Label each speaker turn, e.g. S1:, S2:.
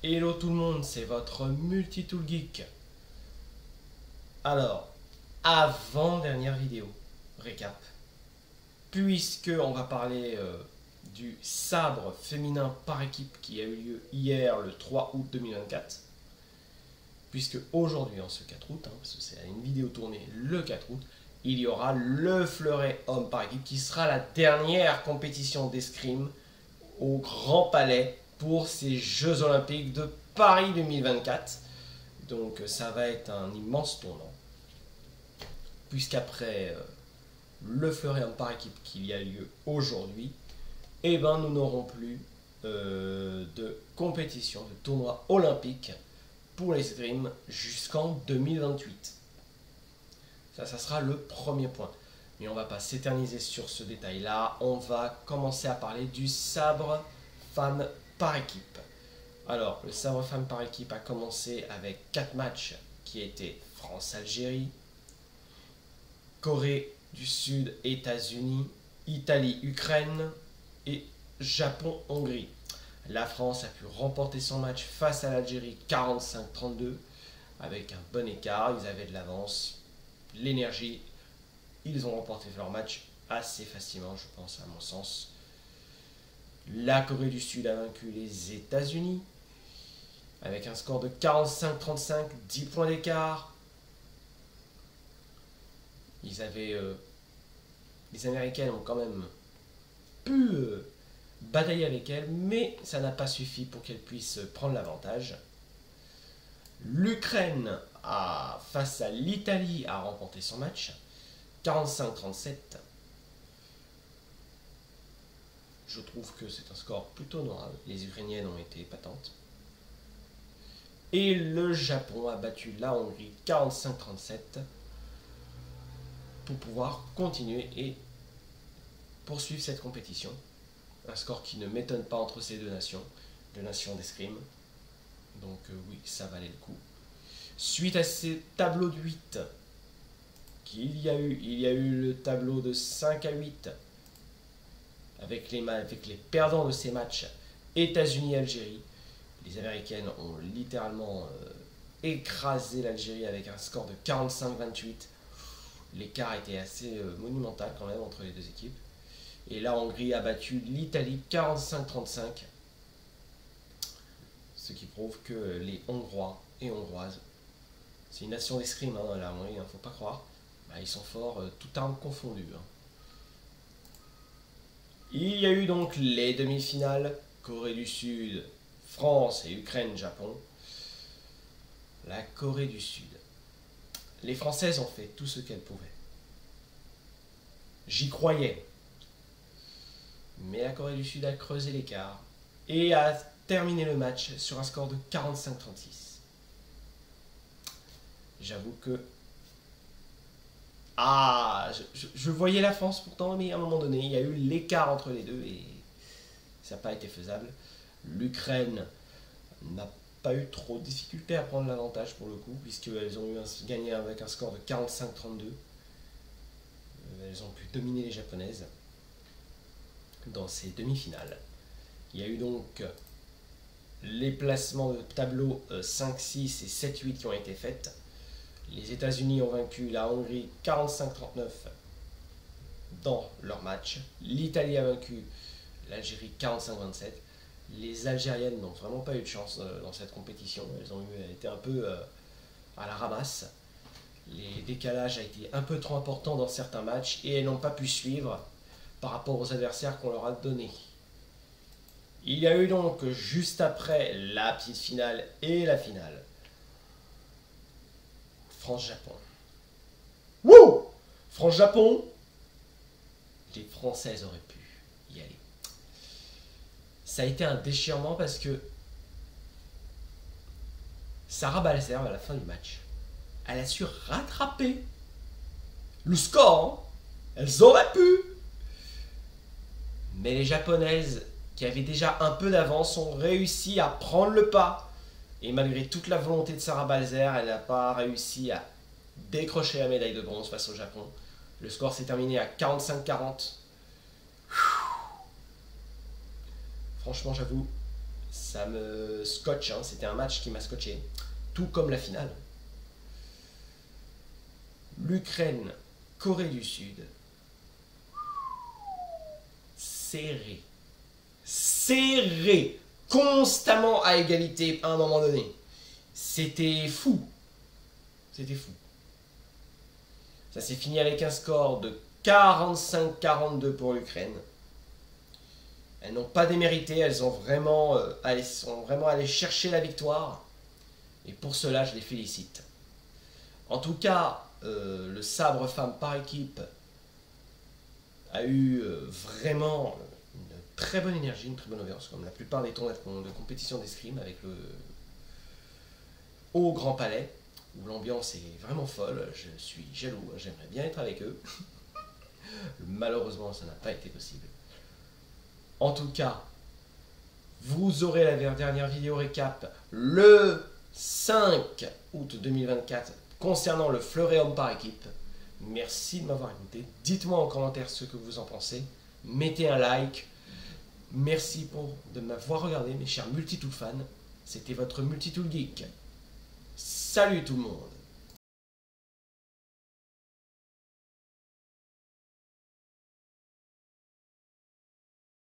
S1: Hello tout le monde, c'est votre Multitool Geek. Alors, avant-dernière vidéo, récap, puisque on va parler du sabre féminin par équipe qui a eu lieu hier le 3 août 2024, puisque aujourd'hui, en ce 4 août, parce que c'est une vidéo tournée le 4 août, il y aura le fleuret homme par équipe qui sera la dernière compétition d'escrime au Grand Palais pour ces Jeux Olympiques de Paris 2024. Donc ça va être un immense tournant. Puisqu'après le fleuret homme par équipe qui a lieu aujourd'hui, eh ben, nous n'aurons plus de compétition, de tournoi olympique pour l'escrime jusqu'en 2028. Ça sera le premier point. Mais on ne va pas s'éterniser sur ce détail-là. On va commencer à parler du sabre femme par équipe. Alors, le sabre femme par équipe a commencé avec 4 matchs qui étaient France-Algérie, Corée du Sud, États-Unis, Italie-Ukraine et Japon-Hongrie. La France a pu remporter son match face à l'Algérie 45-32 avec un bon écart. Ils avaient de l'avance, l'énergie. Ils ont remporté leur match assez facilement, je pense, à mon sens. La Corée du Sud a vaincu les États-Unis avec un score de 45-35, 10 points d'écart. Les Américaines ont quand même pu batailler avec elles, mais ça n'a pas suffi pour qu'elles puissent prendre l'avantage. L'Ukraine, face à l'Italie, a remporté son match 45-37. Je trouve que c'est un score plutôt honorable. Les Ukrainiennes ont été épatantes. Et le Japon a battu la Hongrie 45-37 pour pouvoir continuer et poursuivre cette compétition. Un score qui ne m'étonne pas entre ces deux nations d'escrime. Donc oui, ça valait le coup. Suite à ces tableaux de 8 qu'il y a eu le tableau de 5 à 8 avec les perdants de ces matchs, États-Unis-Algérie. Les Américaines ont littéralement écrasé l'Algérie avec un score de 45-28. L'écart était assez monumental quand même entre les deux équipes. Et la Hongrie a battu l'Italie 45-35. Ce qui prouve que les Hongrois et Hongroises, c'est une nation d'escrime, la Hongrie, faut pas croire, ils sont forts, tout arme confondu. Il y a eu donc les demi-finales, Corée du Sud, France et Ukraine, Japon. La Corée du Sud. Les Françaises ont fait tout ce qu'elles pouvaient. J'y croyais. Mais la Corée du Sud a creusé l'écart et a terminé le match sur un score de 45-36. J'avoue que... je voyais la France pourtant, mais à un moment donné, il y a eu l'écart entre les deux et ça n'a pas été faisable. L'Ukraine n'a pas eu trop de difficultés à prendre l'avantage pour le coup, puisqu'elles ont gagné avec un score de 45-32. Elles ont pu dominer les Japonaises dans ces demi-finales. Il y a eu donc les placements de tableau 5-6 et 7-8 qui ont été faits. Les États-Unis ont vaincu la Hongrie 45-39 dans leur match. L'Italie a vaincu l'Algérie 45-27. Les Algériennes n'ont vraiment pas eu de chance dans cette compétition. Elles ont été un peu à la ramasse. Les décalages ont été un peu trop importants dans certains matchs et elles n'ont pas pu suivre par rapport aux adversaires qu'on leur a donnés. Il y a eu donc juste après la petite finale et la finale, France-Japon. Wouh! France-Japon, les Françaises auraient pu y aller. Ça a été un déchirement parce que Sarah Balzer, à la fin du match, elle a su rattraper le score. Elles auraient pu. Mais les Japonaises, qui avaient déjà un peu d'avance, ont réussi à prendre le pas. Et malgré toute la volonté de Sarah Balzer, elle n'a pas réussi à décrocher la médaille de bronze face au Japon. Le score s'est terminé à 45-40. Franchement, j'avoue, Ça me scotche, hein. C'était un match qui m'a scotché. Tout comme la finale. L'Ukraine, Corée du Sud. Serré. Serré. Constamment à égalité à un moment donné. C'était fou. C'était fou. Ça s'est fini avec un score de 45-42 pour l'Ukraine. Elles n'ont pas démérité, elles sont vraiment allées chercher la victoire. Et pour cela, je les félicite. En tout cas, le sabre femme par équipe a eu vraiment une très bonne énergie, une très bonne ambiance, comme la plupart des tournois de compétition d'escrime, avec le Haut Grand Palais, où l'ambiance est vraiment folle. Je suis jaloux, j'aimerais bien être avec eux. Malheureusement, ça n'a pas été possible. En tout cas, vous aurez la dernière vidéo récap le 5 août 2024 concernant le fleuret homme par équipe. Merci de m'avoir écouté. Dites-moi en commentaire ce que vous en pensez. Mettez un like. Merci de m'avoir regardé, mes chers multitool fans. C'était votre Multitool Geek. Salut tout le monde!